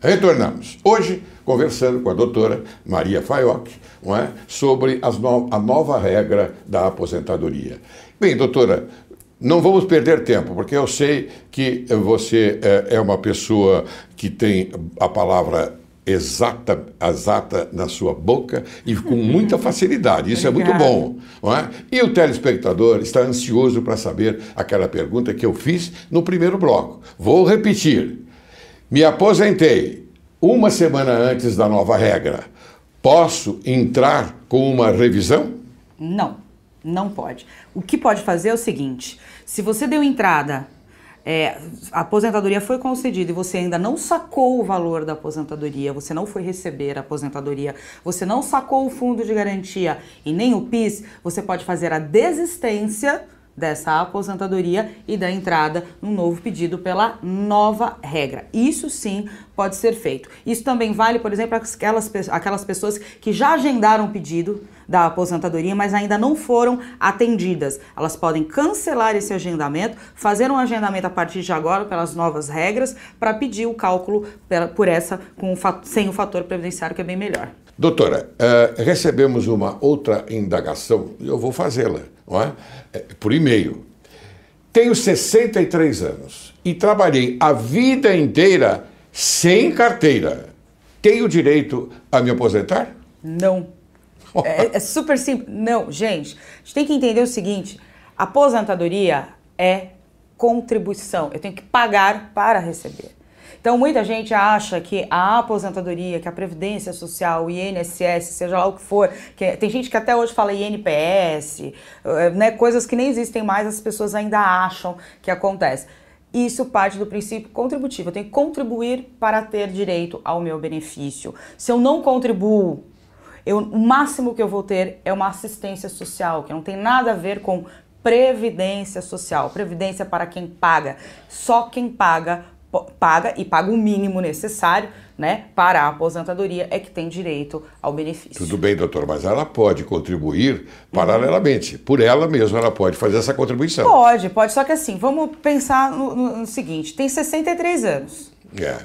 Retornamos. Hoje, conversando com a doutora Maria Faioc, não é, sobre a nova regra da aposentadoria. Bem, doutora, não vamos perder tempo, porque eu sei que você é uma pessoa que tem a palavra exata na sua boca e com muita facilidade. Isso é muito bom, não é? E o telespectador está ansioso para saber aquela pergunta que eu fiz no primeiro bloco. Vou repetir. Me aposentei uma semana antes da nova regra. Posso entrar com uma revisão? Não, não pode. O que pode fazer é o seguinte: se você deu entrada, a aposentadoria foi concedida e você ainda não sacou o valor da aposentadoria, você não foi receber a aposentadoria, você não sacou o fundo de garantia e nem o PIS, você pode fazer a desistência dessa aposentadoria e da entrada num novo pedido pela nova regra. Isso sim pode ser feito. Isso também vale, por exemplo, aquelas pessoas que já agendaram o pedido da aposentadoria, mas ainda não foram atendidas. Elas podem cancelar esse agendamento, fazer um agendamento a partir de agora pelas novas regras para pedir o cálculo sem o fator previdenciário, que é bem melhor. Doutora, recebemos uma outra indagação, e eu vou fazê-la, não é? Por e-mail. Tenho 63 anos e trabalhei a vida inteira sem carteira. Tenho direito a me aposentar? Não. É super simples. Não, gente, a gente tem que entender o seguinte: aposentadoria é contribuição. Eu tenho que pagar para receber. Então, muita gente acha que a aposentadoria, que a Previdência Social, o INSS, seja lá o que for, tem gente que até hoje fala INPS, né, coisas que nem existem mais, as pessoas ainda acham que acontece. Isso parte do princípio contributivo. Eu tenho que contribuir para ter direito ao meu benefício. Se eu não contribuo, o máximo que eu vou ter é uma assistência social, que não tem nada a ver com previdência social. Previdência para quem paga. Só quem paga e paga o mínimo necessário, né, para a aposentadoria é que tem direito ao benefício. Tudo bem, doutor, mas ela pode contribuir paralelamente. Por ela mesma, ela pode fazer essa contribuição. Pode, só que assim, vamos pensar no seguinte: tem 63 anos.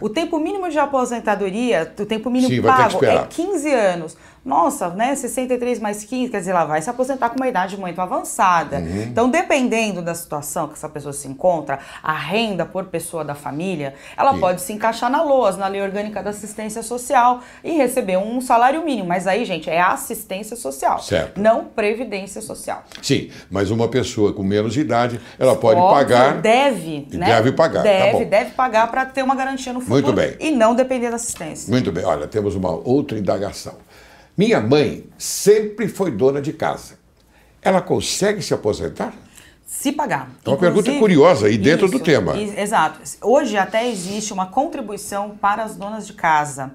O tempo mínimo de aposentadoria, o tempo mínimo pago é 15 anos. Nossa, né, 63 mais 15, quer dizer, ela vai se aposentar com uma idade muito avançada. Então, dependendo da situação que essa pessoa se encontra, a renda por pessoa da família, ela pode se encaixar na LOAS, na Lei Orgânica da Assistência Social, e receber um salário mínimo. Mas aí, gente, é assistência social, não previdência social. Sim, mas uma pessoa com menos idade, ela pode pagar... Deve, né? Deve pagar, deve pagar para ter uma garantia no futuro. Muito bem. E não depender da assistência. Muito bem. Olha, temos uma outra indagação. Minha mãe sempre foi dona de casa. Ela consegue se aposentar? Se pagar. É uma pergunta curiosa aí dentro do tema. Exato. Hoje até existe uma contribuição para as donas de casa,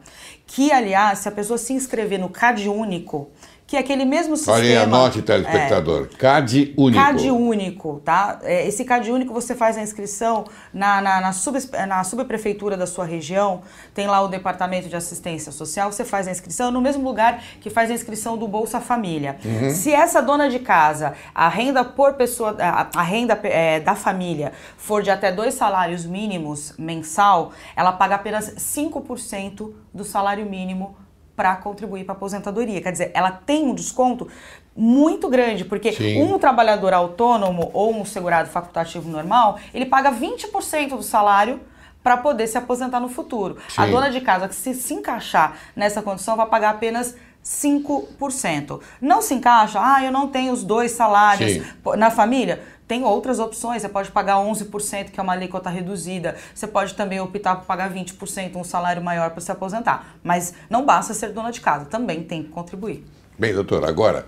que, aliás, se a pessoa se inscrever no CAD Único, que é aquele mesmo sistema... Olha, anote, telespectador. CAD Único. CAD Único, tá? Esse CAD Único você faz a inscrição na subprefeitura da sua região, tem lá o Departamento de Assistência Social, você faz a inscrição no mesmo lugar que faz a inscrição do Bolsa Família. Se essa dona de casa, a renda por pessoa, a renda da família for de até 2 salários mínimos mensal, ela paga apenas 5% do salário mínimo para contribuir para a aposentadoria. Quer dizer, ela tem um desconto muito grande, porque um trabalhador autônomo ou um segurado facultativo normal, ele paga 20% do salário para poder se aposentar no futuro. A dona de casa que se encaixar nessa condição vai pagar apenas 5%. Não se encaixa, eu não tenho os 2 salários na família. Tem outras opções, você pode pagar 11%, que é uma alíquota reduzida. Você pode também optar por pagar 20%, um salário maior para se aposentar. Mas não basta ser dona de casa, também tem que contribuir. Bem, doutora, agora,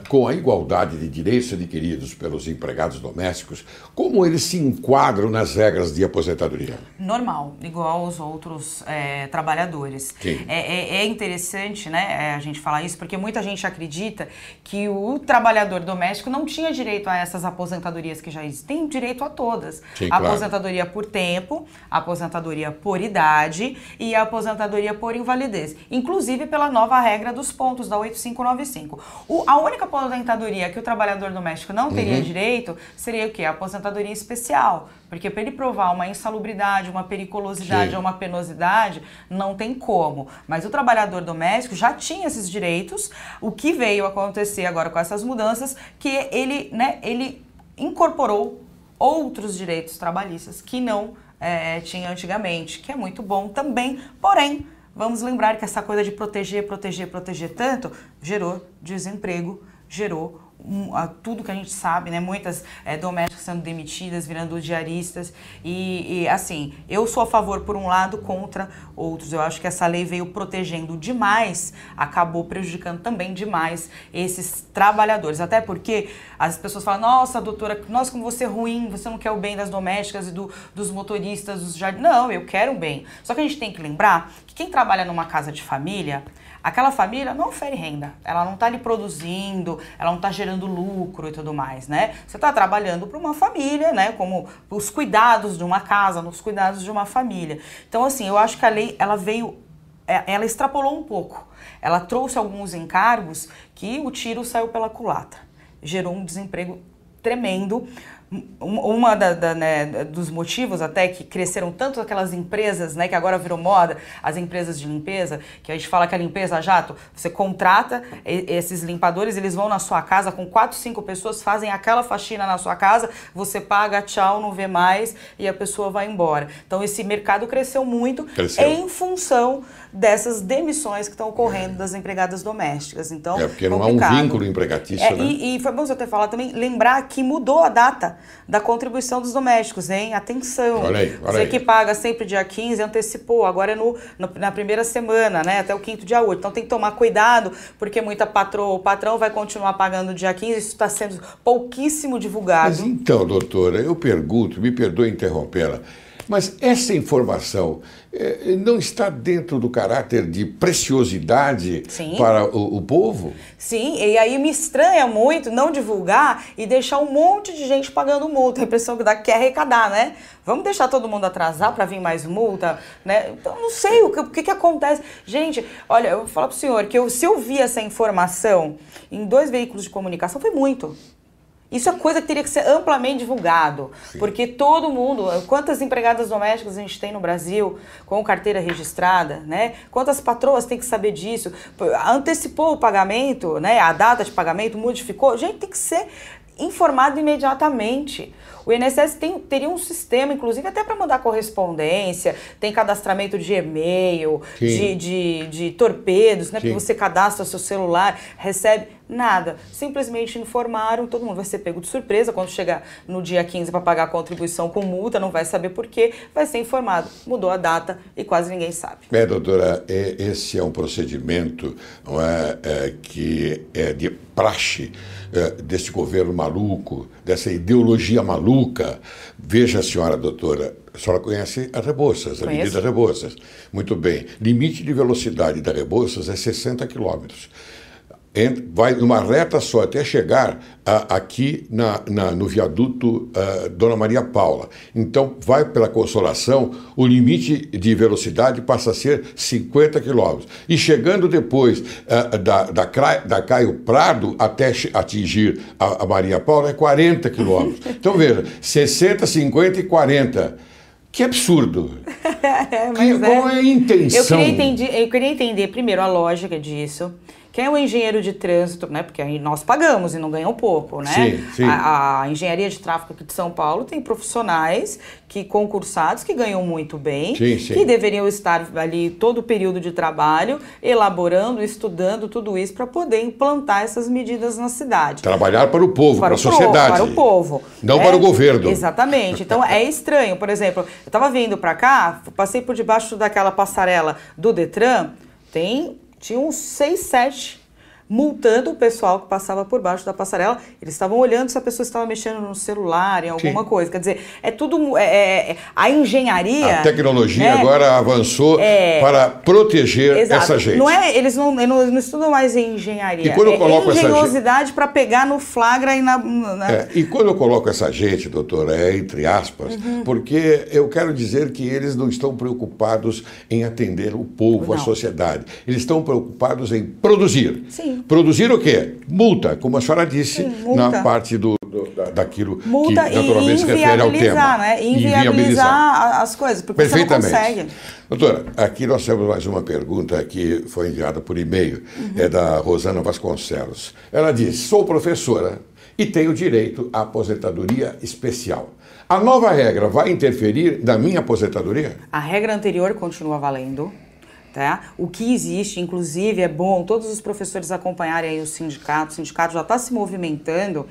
com a igualdade de direitos adquiridos pelos empregados domésticos, como eles se enquadram nas regras de aposentadoria? Normal, igual aos outros trabalhadores. É interessante, né, a gente falar isso, porque muita gente acredita que o trabalhador doméstico não tinha direito a essas aposentadorias que já existem. Tem direito a todas. Aposentadoria por tempo, aposentadoria por idade e a aposentadoria por invalidez. Inclusive pela nova regra dos pontos da 8595. A única aposentadoria que o trabalhador doméstico não teria direito seria o quê? A aposentadoria especial. Porque para ele provar uma insalubridade, uma periculosidade ou uma penosidade, não tem como. Mas o trabalhador doméstico já tinha esses direitos. O que veio acontecer agora com essas mudanças, que ele, né, ele incorporou outros direitos trabalhistas que não tinha antigamente, que é muito bom também, porém, vamos lembrar que essa coisa de proteger tanto, gerou desemprego, gerou tudo que a gente sabe, né? Muitas domésticas sendo demitidas, virando diaristas e assim, eu sou a favor por um lado, contra outros. Eu acho que essa lei veio protegendo demais, acabou prejudicando também demais esses trabalhadores, até porque as pessoas falam, nossa doutora, nossa como você é ruim, você não quer o bem das domésticas e dos motoristas, dos jardins. Não, eu quero o bem. Só que a gente tem que lembrar que quem trabalha numa casa de família, aquela família não ofere renda, ela não está ali produzindo, ela não está gerando lucro e tudo mais, né? Você está trabalhando para uma família, né? Como os cuidados de uma casa, nos cuidados de uma família. Então, assim, eu acho que a lei, ela veio, ela extrapolou um pouco. Ela trouxe alguns encargos que o tiro saiu pela culatra. Gerou um desemprego tremendo. Uma dos motivos até que cresceram tanto aquelas empresas, né, que agora virou moda, as empresas de limpeza, que a gente fala que a limpeza a jato, você contrata esses limpadores, eles vão na sua casa com 4, 5 pessoas, fazem aquela faxina na sua casa, você paga, tchau, não vê mais e a pessoa vai embora. Então esse mercado cresceu muito em função dessas demissões que estão ocorrendo das empregadas domésticas. Então, porque não há um vínculo empregatício, né? E foi bom você ter falado também, lembrar que mudou a data da contribuição dos domésticos, hein? Atenção! Olha aí. Você que paga sempre dia 15, antecipou, agora é na primeira semana, né? Até o 5º dia 8. Então tem que tomar cuidado, porque muita patroa ou patrão vai continuar pagando dia 15, isso está sendo pouquíssimo divulgado. Mas então, doutora, eu pergunto, me perdoe interrompê-la, mas essa informação não está dentro do caráter de preciosidade para o povo? Sim, e aí me estranha muito não divulgar e deixar um monte de gente pagando multa. A impressão que dá que é arrecadar, né? Vamos deixar todo mundo atrasar para vir mais multa, né? Então, não sei o que acontece. Gente, olha, eu vou falar para o senhor que se eu vi essa informação em 2 veículos de comunicação, foi muito. Isso é coisa que teria que ser amplamente divulgado, porque todo mundo, quantas empregadas domésticas a gente tem no Brasil com carteira registrada, né? Quantas patroas tem que saber disso? Antecipou o pagamento, né? A data de pagamento modificou, gente, tem que ser informado imediatamente. O INSS teria um sistema, inclusive, até para mandar correspondência, tem cadastramento de e-mail, de torpedos, né? Porque você cadastra o seu celular, recebe nada. Simplesmente informaram, todo mundo vai ser pego de surpresa quando chegar no dia 15 para pagar a contribuição com multa, não vai saber por quê, vai ser informado. Mudou a data e quase ninguém sabe. Doutora, esse é um procedimento não que é de praxe desse governo maluco, dessa ideologia maluca. Veja a senhora, doutora, a senhora conhece a Rebouças, a Avenida Rebouças. Muito bem. Limite de velocidade da Rebouças é 60 km. Vai numa reta só até chegar aqui no viaduto Dona Maria Paula. Então, vai pela Consolação, o limite de velocidade passa a ser 50 km. E chegando depois da Caio Prado até atingir a Maria Paula é 40 km. Então, veja, 60, 50 e 40. Que absurdo! Qual é a intenção? Eu queria entender primeiro a lógica disso. Quem é o engenheiro de trânsito, né? Porque aí nós pagamos e não ganham pouco, né? Sim. A engenharia de tráfego aqui de São Paulo tem profissionais concursados que ganham muito bem, que deveriam estar ali todo o período de trabalho, elaborando, estudando tudo isso para poder implantar essas medidas na cidade. Trabalhar para o povo, para a sociedade. Para o povo. Não para o governo. Exatamente. Então é estranho. Por exemplo, eu estava vindo para cá, passei por debaixo daquela passarela do Detran, tinha uns 6, 7 multando o pessoal que passava por baixo da passarela. Eles estavam olhando se a pessoa estava mexendo no celular, em alguma coisa. Quer dizer, é tudo... a engenharia... A tecnologia agora avançou para proteger essa gente. Eles não estudam mais em engenharia. E quando eu coloco engenhosidade para pegar no flagra e e quando eu coloco essa gente, doutora, entre aspas, porque eu quero dizer que eles não estão preocupados em atender o povo, a sociedade. Eles estão preocupados em produzir. Sim. Sim. Produzir o quê? Multa, como a senhora disse, Sim, na parte daquilo multa que naturalmente se refere ao tema. Né? Inviabilizar as coisas, porque você não consegue. Doutora, aqui nós temos mais uma pergunta que foi enviada por e-mail, é da Rosana Vasconcelos. Ela diz, sou professora e tenho direito à aposentadoria especial. A nova regra vai interferir na minha aposentadoria? A regra anterior continua valendo. Tá? O que existe, inclusive, é bom todos os professores acompanharem aí o sindicato já está se movimentando,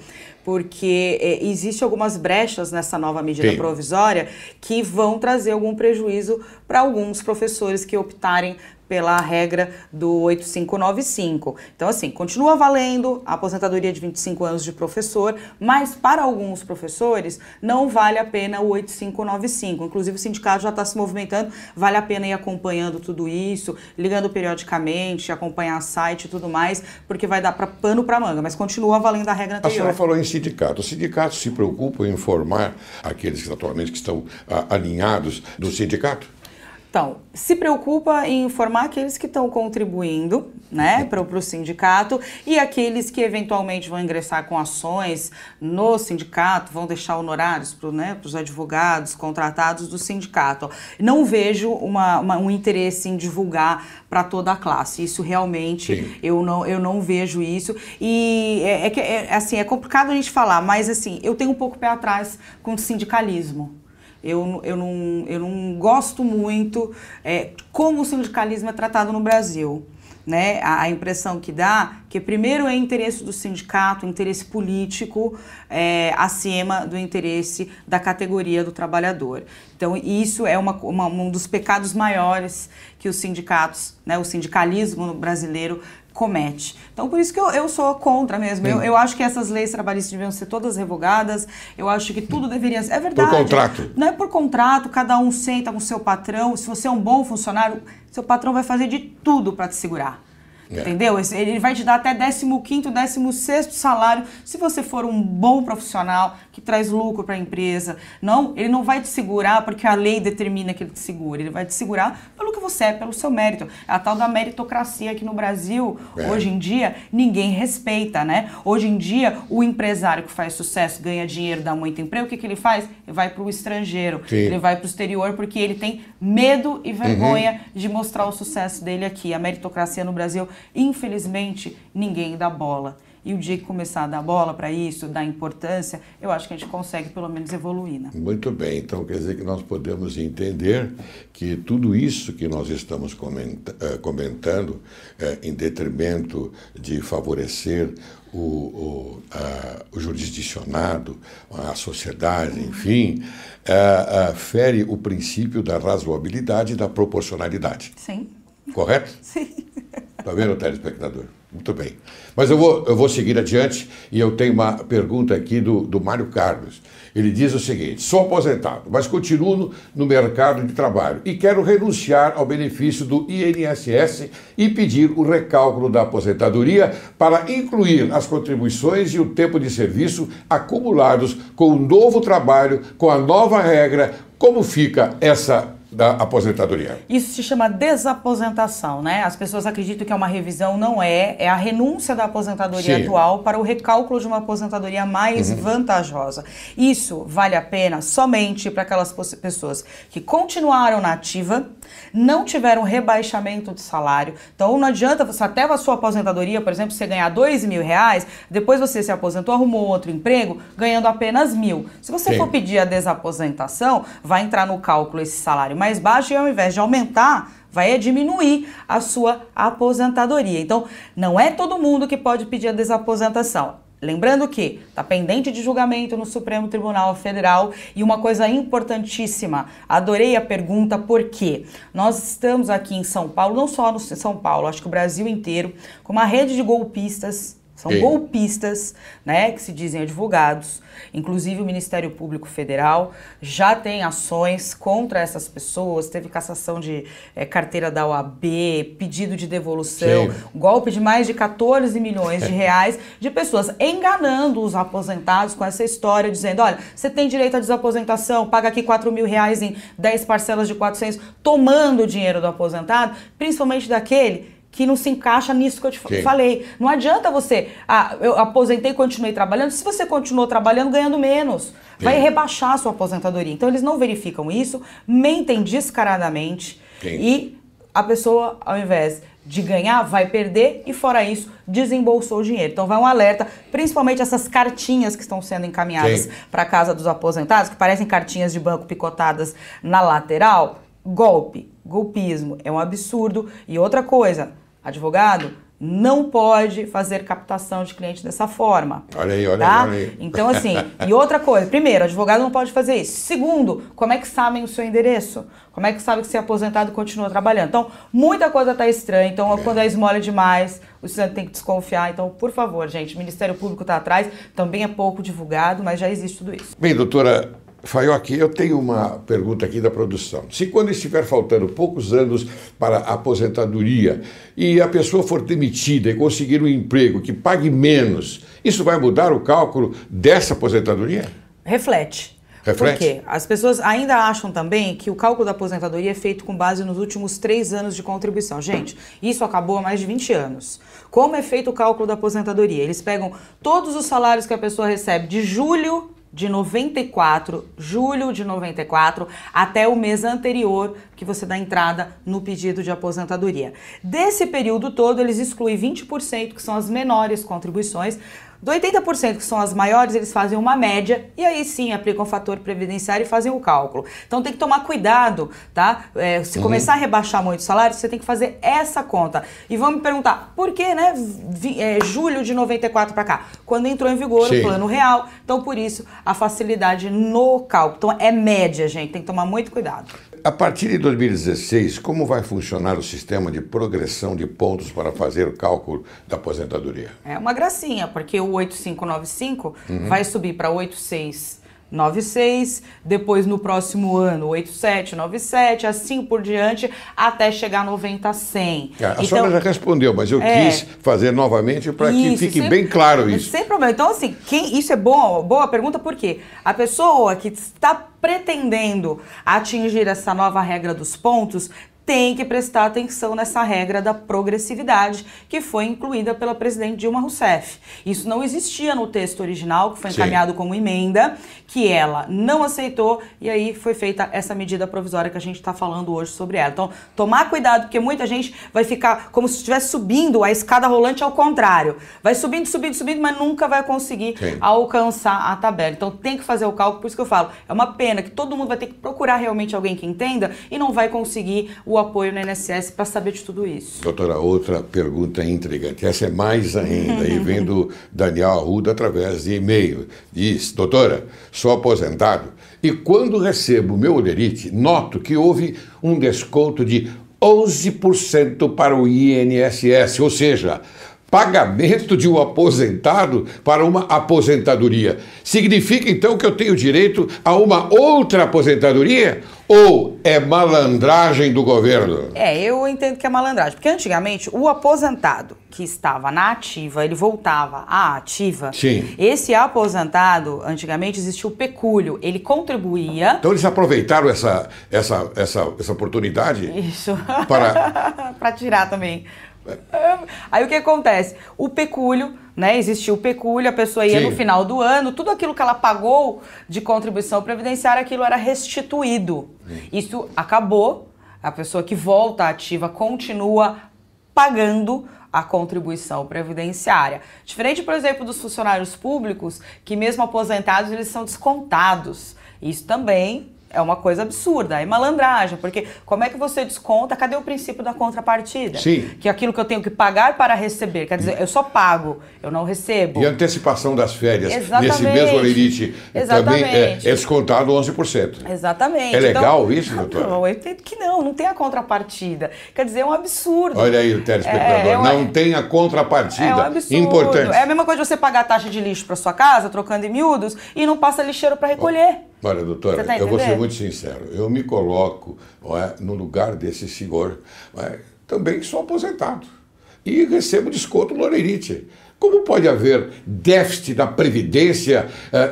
porque existe algumas brechas nessa nova medida provisória que vão trazer algum prejuízo para alguns professores que optarem pela regra do 8595. Então, assim, continua valendo a aposentadoria de 25 anos de professor, mas para alguns professores não vale a pena o 8595. Inclusive, o sindicato já está se movimentando, vale a pena ir acompanhando tudo isso, ligando periodicamente, acompanhar site e tudo mais, porque vai dar pano para manga, mas continua valendo a regra anterior. A senhora falou em sindicato. Os sindicatos se preocupam em informar aqueles que atualmente estão alinhados do sindicato? Então, se preocupa em informar aqueles que estão contribuindo, né, para o sindicato e aqueles que eventualmente vão ingressar com ações no sindicato, vão deixar honorários para os advogados contratados do sindicato. Não vejo um interesse em divulgar para toda a classe. Isso realmente eu não vejo isso. E assim, é complicado a gente falar, mas assim, eu tenho um pouco pé atrás com o sindicalismo. Eu não gosto muito como o sindicalismo é tratado no Brasil. Né? A impressão que dá que primeiro é interesse do sindicato, interesse político, acima do interesse da categoria do trabalhador. Então isso é um dos pecados maiores que os sindicatos, né, o sindicalismo brasileiro comete. Então, por isso que eu sou contra mesmo. Eu acho que essas leis trabalhistas deviam ser todas revogadas. Eu acho que tudo deveria ser... É verdade. Por contrato. Não é por contrato, cada um senta com o seu patrão. Se você é um bom funcionário, seu patrão vai fazer de tudo para te segurar. Entendeu? Ele vai te dar até 15º, 16º salário se você for um bom profissional que traz lucro para a empresa. Não, ele não vai te segurar porque a lei determina que ele te segure. Ele vai te segurar pelo que você é, pelo seu mérito. A tal da meritocracia aqui no Brasil, hoje em dia, ninguém respeita, né? Hoje em dia, o empresário que faz sucesso, ganha dinheiro, dá muito emprego, o que ele faz? Ele vai para o estrangeiro, ele vai para o exterior porque ele tem medo e vergonha de mostrar o sucesso dele aqui. A meritocracia no Brasil, infelizmente, ninguém dá bola. E o dia que começar a dar bola para isso, dar importância, eu acho que a gente consegue pelo menos evoluir, né? Muito bem, então quer dizer que nós podemos entender que tudo isso que nós estamos comentando em detrimento de favorecer o jurisdicionado, a sociedade, enfim, fere o princípio da razoabilidade e da proporcionalidade. Sim. Correto? Sim. Está vendo, telespectador? Muito bem. Mas eu vou seguir adiante e eu tenho uma pergunta aqui do Mário Carlos. Ele diz o seguinte: sou aposentado, mas continuo no mercado de trabalho e quero renunciar ao benefício do INSS e pedir o recálculo da aposentadoria para incluir as contribuições e o tempo de serviço acumulados com o novo trabalho, com a nova regra. Como fica essa da aposentadoria? Isso se chama desaposentação, né? As pessoas acreditam que é uma revisão, não é. É a renúncia da aposentadoria atual para o recálculo de uma aposentadoria mais vantajosa. Isso vale a pena somente para aquelas pessoas que continuaram na ativa, não tiveram rebaixamento de salário. Então não adianta você, até a sua aposentadoria, por exemplo, você ganhar R$2.000, depois você se aposentou, arrumou outro emprego, ganhando apenas 1.000. Se você for pedir a desaposentação, vai entrar no cálculo esse salário mais baixo e ao invés de aumentar, vai diminuir a sua aposentadoria. Então, não é todo mundo que pode pedir a desaposentação. Lembrando que está pendente de julgamento no Supremo Tribunal Federal e uma coisa importantíssima, adorei a pergunta, por quê? Nós estamos aqui em São Paulo, não só no São Paulo, acho que o Brasil inteiro, com uma rede de golpistas. São golpistas, né, que se dizem advogados. Inclusive o Ministério Público Federal já tem ações contra essas pessoas, teve cassação de carteira da OAB, pedido de devolução, golpe de mais de 14 milhões de reais de pessoas enganando os aposentados com essa história, dizendo, olha, você tem direito à desaposentação, paga aqui R$4.000 em 10 parcelas de 400, tomando o dinheiro do aposentado, principalmente daquele que não se encaixa nisso que eu te falei. Não adianta você, eu aposentei e continuei trabalhando, se você continuou trabalhando ganhando menos, vai rebaixar a sua aposentadoria. Então eles não verificam isso, mentem descaradamente e a pessoa, ao invés de ganhar, vai perder e, fora isso, desembolsou o dinheiro. Então vai um alerta, principalmente essas cartinhas que estão sendo encaminhadas para a casa dos aposentados, que parecem cartinhas de banco picotadas na lateral. Golpismo, é um absurdo. E outra coisa, advogado não pode fazer captação de cliente dessa forma. Olha aí, olha tá? aí. Então, assim, e outra coisa, primeiro, advogado não pode fazer isso. Segundo, como é que sabem o seu endereço? Como é que sabe que você é aposentado e continua trabalhando? Então, muita coisa está estranha. Então, quando é esmola demais, o estudante tem que desconfiar. Então, por favor, gente, o Ministério Público está atrás, também é pouco divulgado, mas já existe tudo isso. Bem, doutora Faiocchi, eu tenho uma pergunta aqui da produção. Se quando estiver faltando poucos anos para a aposentadoria e a pessoa for demitida e conseguir um emprego que pague menos, isso vai mudar o cálculo dessa aposentadoria? Reflete. Reflete? Por quê? As pessoas ainda acham também que o cálculo da aposentadoria é feito com base nos últimos 3 anos de contribuição. Gente, isso acabou há mais de 20 anos. Como é feito o cálculo da aposentadoria? Eles pegam todos os salários que a pessoa recebe de julho de 94, julho de 94, até o mês anterior que você dá entrada no pedido de aposentadoria. Desse período todo, eles excluem 20%, que são as menores contribuições. Do 80% que são as maiores, eles fazem uma média e aí sim aplicam o fator previdenciário e fazem o cálculo. Então tem que tomar cuidado, tá? Se começar a rebaixar muito o salário, você tem que fazer essa conta. E vão me perguntar, por que, né? Julho de 94 para cá? Quando entrou em vigor o Plano Real, então por isso a facilidade no cálculo. Então é média, gente, tem que tomar muito cuidado. A partir de 2016, como vai funcionar o sistema de progressão de pontos para fazer o cálculo da aposentadoria? É uma gracinha, porque o 8595 vai subir para 8696, depois no próximo ano 8797, assim por diante, até chegar a 90-100. A senhora já respondeu, mas eu quis fazer novamente para que fique bem claro isso. Sem problema. Então, assim, isso é boa pergunta, porque a pessoa que está pretendendo atingir essa nova regra dos pontos tem que prestar atenção nessa regra da progressividade que foi incluída pela presidente Dilma Rousseff. Isso não existia no texto original, que foi encaminhado como emenda, que ela não aceitou, e aí foi feita essa medida provisória que a gente está falando hoje sobre ela. Então, tomar cuidado, porque muita gente vai ficar como se estivesse subindo a escada rolante ao contrário. Vai subindo, subindo, subindo, mas nunca vai conseguir alcançar a tabela. Então, tem que fazer o cálculo, por isso que eu falo, é uma pena que todo mundo vai ter que procurar realmente alguém que entenda e não vai conseguir o apoio no INSS para saber de tudo isso. Doutora, outra pergunta intrigante. Essa é mais ainda, e vem do Daniel Arruda através de e-mail. Diz, doutora, sou aposentado e quando recebo o meu olerite, noto que houve um desconto de 11% para o INSS, ou seja, pagamento de um aposentado para uma aposentadoria. Significa então que eu tenho direito a uma outra aposentadoria? Ou é malandragem do governo? Eu entendo que é malandragem, porque antigamente o aposentado que estava na ativa, ele voltava à ativa. Sim. Esse aposentado, antigamente existia o pecúlio, ele contribuía. Então eles aproveitaram essa oportunidade? Isso. Para tirar também. Aí o que acontece? O pecúlio, né? Existia o pecúlio, a pessoa ia no final do ano, tudo aquilo que ela pagou de contribuição previdenciária, aquilo era restituído. Isso acabou, a pessoa que volta ativa continua pagando a contribuição previdenciária. Diferente, por exemplo, dos funcionários públicos, que mesmo aposentados, eles são descontados. Isso também é uma coisa absurda, é malandragem, porque como é que você desconta? Cadê o princípio da contrapartida? Sim. Que aquilo que eu tenho que pagar para receber, quer dizer, eu só pago, eu não recebo. E a antecipação das férias, Exatamente. nesse mesmo olerite, também é descontado 11%. Exatamente. É legal isso, doutor? Não, eu entendo que não tem a contrapartida. Quer dizer, é um absurdo. Olha aí o telespectador, não tem a contrapartida. É um absurdo. Importante. É a mesma coisa de você pagar a taxa de lixo para sua casa, trocando em miúdos, e não passa lixeiro para recolher. Olha, doutora, eu vou ser muito sincero. Eu me coloco no lugar desse senhor. Também sou aposentado. E recebo desconto no olerite. Como pode haver déficit da Previdência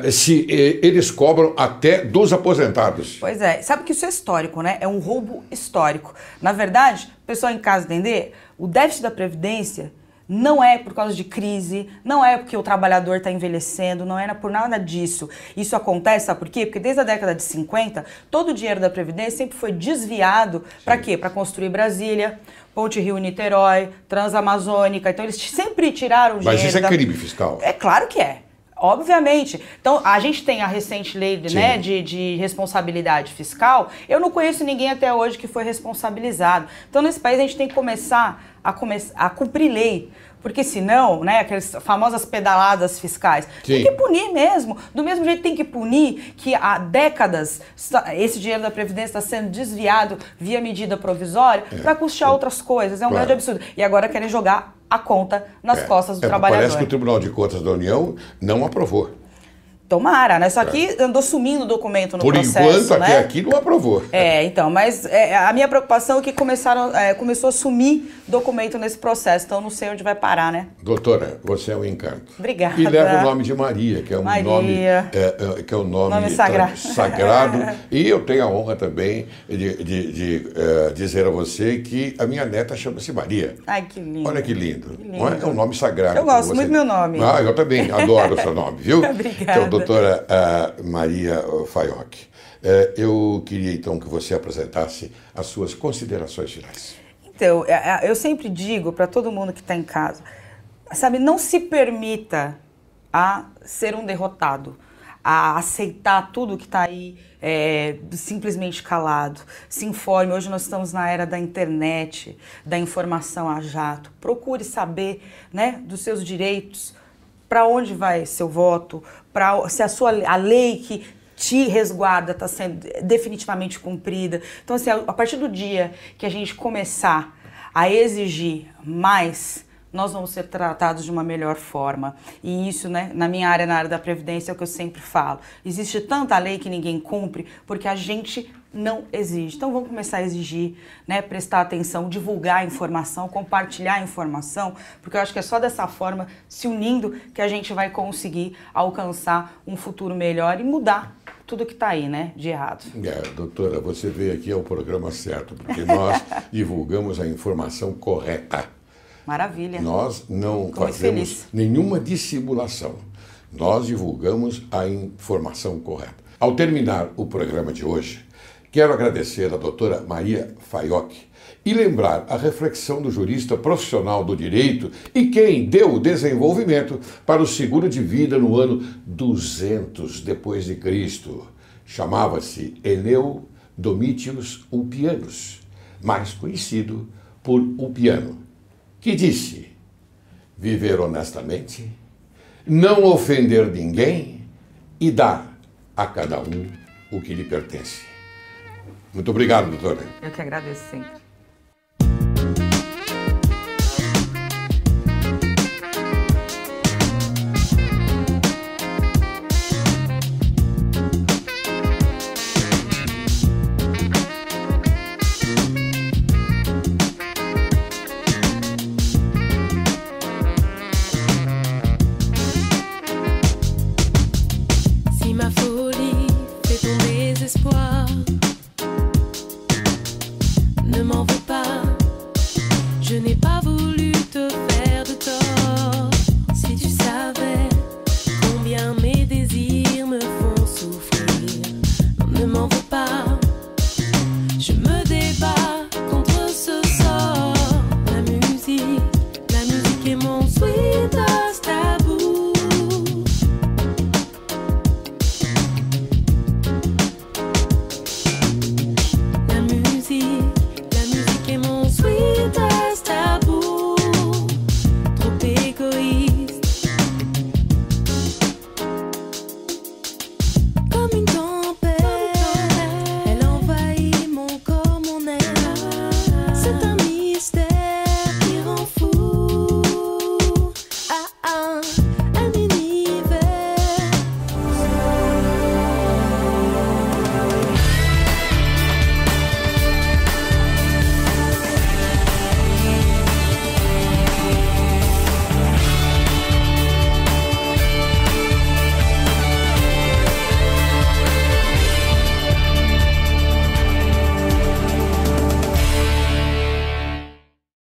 se eles cobram até dos aposentados? Pois é, sabe que isso é histórico, né? É um roubo histórico. Na verdade, o pessoal em casa entender, o déficit da Previdência não é por causa de crise, não é porque o trabalhador está envelhecendo, não é por nada disso. Isso acontece, sabe por quê? Porque desde a década de 50, todo o dinheiro da Previdência sempre foi desviado para quê? Para construir Brasília, Ponte Rio-Niterói, Transamazônica. Então eles sempre tiraram dinheiro. Mas isso é crime fiscal. É claro que é. Obviamente. Então, a gente tem a recente lei, né, de responsabilidade fiscal. Eu não conheço ninguém até hoje que foi responsabilizado. Então, nesse país, a gente tem que começar a cumprir lei. Porque senão, né, aquelas famosas pedaladas fiscais, tem que punir mesmo. Do mesmo jeito tem que punir que há décadas esse dinheiro da Previdência está sendo desviado via medida provisória para custear outras coisas. É um grande absurdo. E agora querem jogar a conta nas costas do trabalhador. Parece que o Tribunal de Contas da União não aprovou. Tomara, né? Só que andou sumindo o documento no processo, Por enquanto, né? até aqui não aprovou. Então, mas a minha preocupação é que começou a sumir documento nesse processo, então não sei onde vai parar, né? Doutora, você é um encanto. Obrigada. E leva o nome de Maria, que é um nome sagrado. E eu tenho a honra também de dizer a você que a minha neta chama-se Maria. Ai, que lindo. Olha que lindo. É um nome sagrado. Eu gosto muito do meu nome. Eu também adoro o seu nome, viu? Obrigada. Então, doutora Maria Faioc, eu queria então que você apresentasse as suas considerações finais. Então, eu sempre digo para todo mundo que está em casa, sabe, não se permita a ser um derrotado, a aceitar tudo que está aí simplesmente calado. Se informe, hoje nós estamos na era da internet, da informação a jato. Procure saber, né, dos seus direitos, para onde vai seu voto, se a lei que te resguarda está sendo definitivamente cumprida. Então, assim, a partir do dia que a gente começar a exigir mais, nós vamos ser tratados de uma melhor forma. E isso, né, na minha área, na área da Previdência, é o que eu sempre falo. Existe tanta lei que ninguém cumpre porque a gente não exige. Então vamos começar a exigir, né, prestar atenção, divulgar a informação, compartilhar a informação, porque eu acho que é só dessa forma, se unindo, que a gente vai conseguir alcançar um futuro melhor e mudar tudo que está aí, né, de errado. Doutora, você veio aqui ao programa certo, porque nós divulgamos a informação correta. Maravilha. Nós não fazemos nenhuma dissimulação. Nós divulgamos a informação correta. Ao terminar o programa de hoje, quero agradecer à doutora Maria Faioc e lembrar a reflexão do jurista profissional do direito e quem deu o desenvolvimento para o seguro de vida no ano 200 depois de Cristo. Chamava-se Eneu Domitius Ulpianus, mais conhecido por Ulpiano, que disse: viver honestamente, não ofender ninguém e dar a cada um o que lhe pertence. Muito obrigado, doutora. Eu que agradeço sempre. Si ma folie fait ton désespoir,